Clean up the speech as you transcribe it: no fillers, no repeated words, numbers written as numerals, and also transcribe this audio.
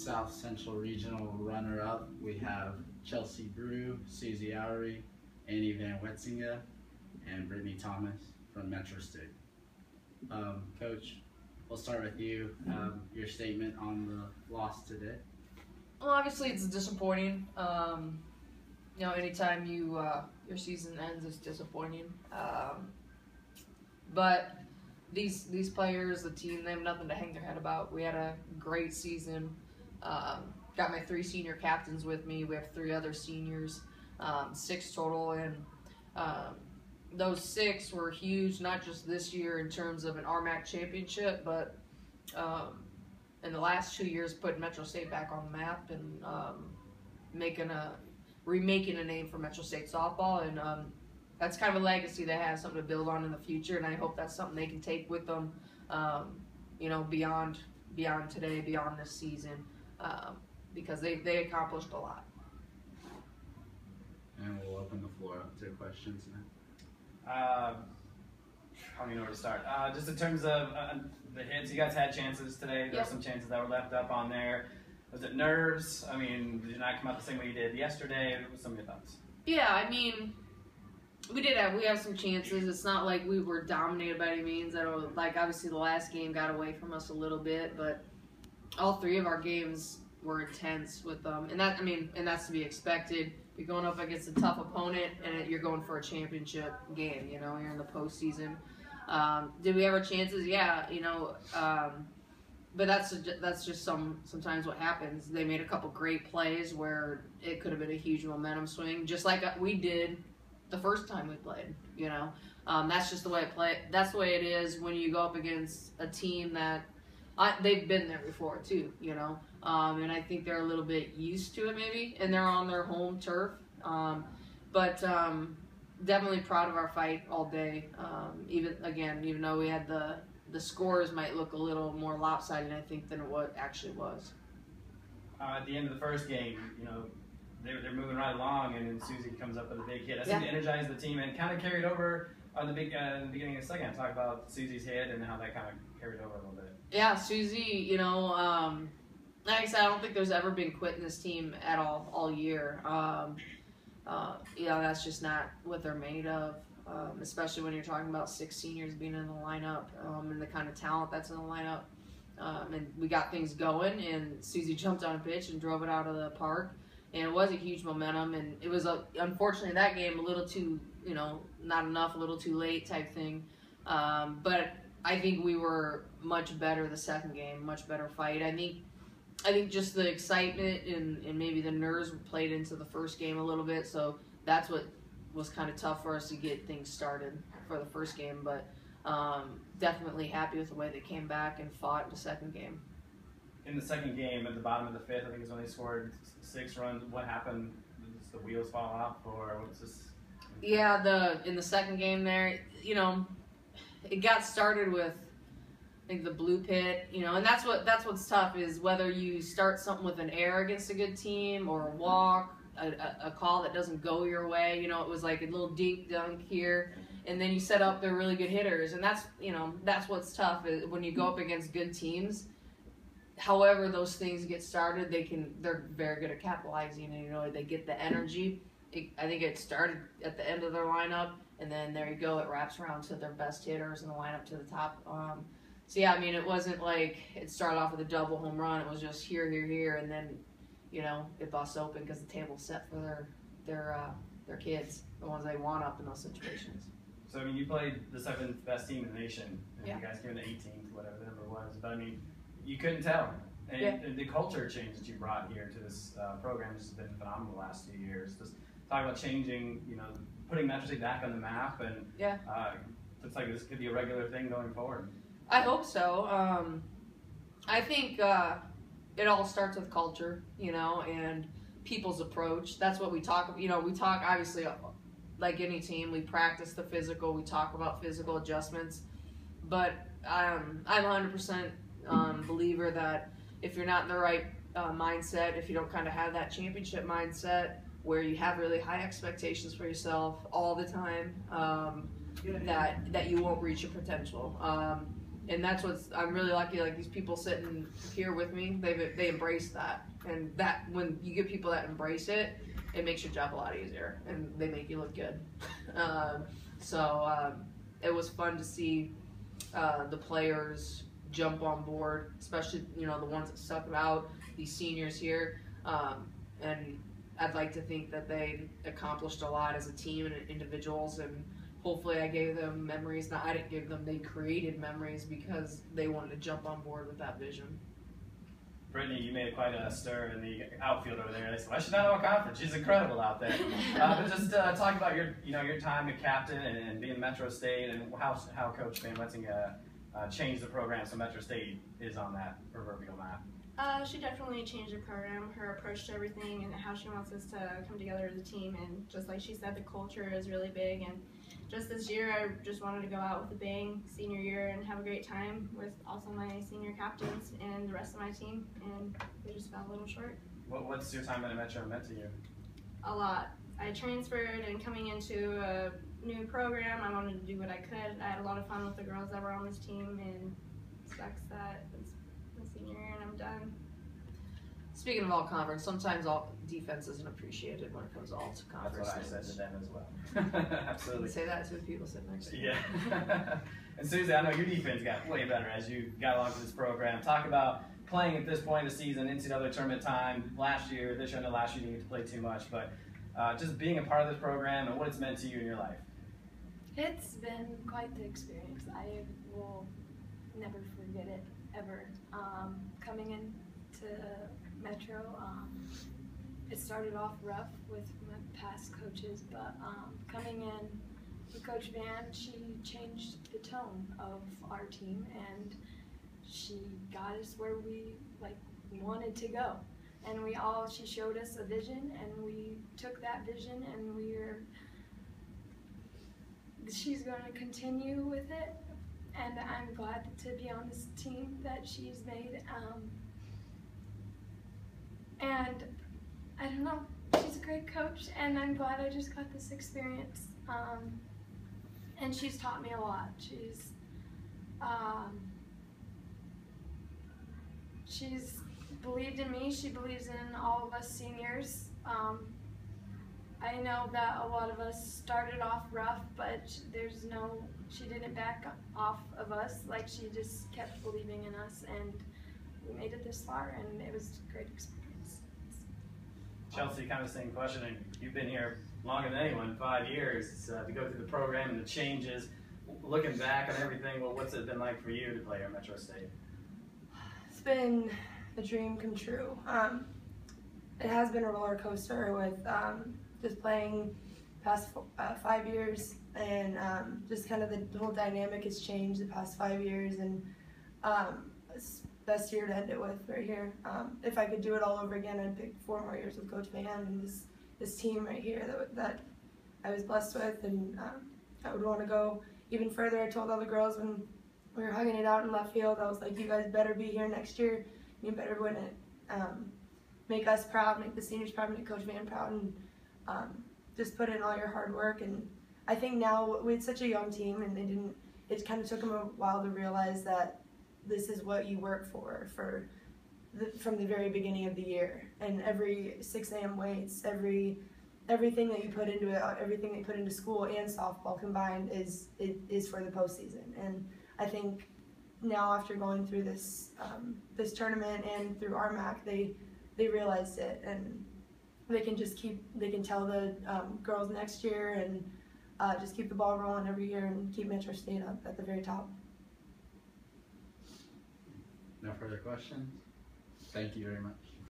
South Central Regional runner-up, we have Chelsea Brew, Susie Oury, Annie Van Wetzinga, and Britney Thomas from Metro State. Coach, we'll start with you. Your statement on the loss today. Well, obviously it's disappointing. Anytime your season ends, it's disappointing. But these players, the team, they have nothing to hang their head about. We had a great season. Got my 3 senior captains with me. We have 3 other seniors, 6 total, and those 6 were huge, not just this year in terms of an RMAC championship, but in the last 2 years putting Metro State back on the map and remaking a name for Metro State softball, and that's kind of a legacy they have, something to build on in the future, and I hope that's something they can take with them, beyond today, beyond this season, because they accomplished a lot. And we'll open the floor up to questions now. I don't even know where to start. Just in terms of the hits, you guys had chances today. There were some chances that were left up on there. Was it nerves? I mean, did you not come out the same way you did yesterday? What were some of your thoughts? Yeah, I mean, we have some chances. It's not like we were dominated by any means. Obviously the last game got away from us a little bit, but all 3 of our games were intense with them, and that's to be expected. You're going up against a tough opponent, and you're going for a championship game. You're in the postseason. Did we have our chances? Yeah, but that's just sometimes what happens. They made a couple great plays where it could have been a huge momentum swing, just like we did the first time we played. That's just the way that's the way it is when you go up against a team that they've been there before too. And I think they're a little bit used to it maybe, and they're on their home turf. But definitely proud of our fight all day. Even though we had the scores might look a little more lopsided, I think, than what actually was. At the end of the first game, they're moving right along, and then Susie comes up with a big hit. That seemed to energize the team and kind of carried over on the beginning of the second. Talk about Susie's hit and how that kind of carried over a little bit. Yeah, Susie, like I said, I don't think there's ever been quit in this team at all year. That's just not what they're made of, especially when you're talking about 6 seniors being in the lineup, and the kind of talent that's in the lineup. And we got things going, and Susie jumped on a pitch and drove it out of the park, and it was a huge momentum. And it was unfortunately that game a little too, not enough, a little too late type thing. But I think we were much better the second game, much better fight. I think just the excitement and maybe the nerves played into the first game a little bit, so that's what was kind of tough for us to get things started for the first game. But definitely happy with the way they came back and fought in the second game. In the second game, at the bottom of the 5th, I think is when they scored 6 runs. What happened? Did the wheels fall off, or what's this? Yeah, in the second game there, it got started with, I think, the blue pit, and that's what's tough, is whether you start something with an error against a good team or a walk, a call that doesn't go your way. It was like a little dink dunk here, and then you set up their really good hitters, and that's what's tough, is when you go up against good teams. However those things get started, they're very good at capitalizing, and they get the energy. I think it started at the end of their lineup, and then there you go, it wraps around to their best hitters in the lineup to the top. So yeah, it wasn't like it started off with a double home run. It was just here, and then, it busts open because the table's set for their kids, the ones they want up in those situations. So you played the 7th best team in the nation, and you guys came in the 18th, whatever the number was. But you couldn't tell, and the culture change that you brought here to this program has been phenomenal the last few years. Just talk about changing, putting Metro State back on the map, and looks like this could be a regular thing going forward. I hope so. I think it all starts with culture, and people's approach. That's what we talk about. We talk, obviously, like any team, we practice the physical, we talk about physical adjustments, but I'm 100% believer that if you're not in the right mindset, if you don't kind of have that championship mindset where you have really high expectations for yourself all the time, that you won't reach your potential. And that's what's, I'm really lucky, like these people sitting here with me, they embrace that. And that, when you get people that embrace it, it makes your job a lot easier, and they make you look good. It was fun to see the players jump on board, especially, the ones that stuck it out, these seniors here. And I'd like to think that they accomplished a lot as a team and individuals, and hopefully I gave them memories. Now, I didn't give them, they created memories because they wanted to jump on board with that vision. Britney, you made quite a stir in the outfield over there. They said, "Why should not know a conference? She's incredible out there." But just talk about your time at captain and being Metro State, and how Coach Van Wetzinga changed the program so Metro State is on that proverbial map. She definitely changed the program, her approach to everything, and how she wants us to come together as a team. And just like she said, the culture is really big. And just this year, I just wanted to go out with a bang, senior year, and have a great time with also my senior captains and the rest of my team. And we just fell a little short. What's your time at Metro meant to you? A lot. I transferred, and coming into a new program, I wanted to do what I could. I had a lot of fun with the girls that were on this team, and it sucks that it's my senior year and I'm done. Speaking of all conference, sometimes all defense isn't appreciated when it comes all to conference. That's what I said to them as well. Absolutely. You say that to the people sitting next to you. Yeah. And Susie, I know your defense got way better as you got along to this program. Talk about playing at this point of the season, NCAA tournament time, last year, this year, and last year you didn't get to play too much, but just being a part of this program and what it's meant to you in your life. It's been quite the experience. I will never forget it, ever. Coming into Metro, it started off rough with my past coaches, but coming in with Coach Van, she changed the tone of our team, and she got us where we wanted to go. And she showed us a vision, and we took that vision, and she's going to continue with it. And I'm glad to be on this team that she's made. And I don't know, she's a great coach, and I'm glad I just got this experience. And she's taught me a lot. She's believed in me. She believes in all of us seniors. I know that a lot of us started off rough, but she didn't back off of us. Like, she just kept believing in us, and we made it this far, and it was a great experience. Chelsea, kind of the same question, and you've been here longer than anyone, 5 years, to go through the program and the changes. Looking back on everything, what's it been like for you to play at Metro State? It's been a dream come true. It has been a roller coaster with just playing past 5 years, and just kind of the whole dynamic has changed the past 5 years, and it's the best year to end it with right here. If I could do it all over again, I'd pick 4 more years with Coach Van and this team right here that I was blessed with, and I would want to go even further. I told all the girls when we were hugging it out in left field, I was like, you guys better be here next year. You better win it. Make us proud, make the seniors proud, make Coach Van proud, and just put in all your hard work. And I think now we had such a young team, and it kind of took them a while to realize that this is what you work for from the very beginning of the year. And every 6 a.m. weights, everything that you put into it, everything that you put into school and softball combined is for the postseason. And I think now, after going through this tournament and through RMAC, they realized it, and they can tell the girls next year, and just keep the ball rolling every year and keep Metro State up at the very top. No further questions? Thank you very much.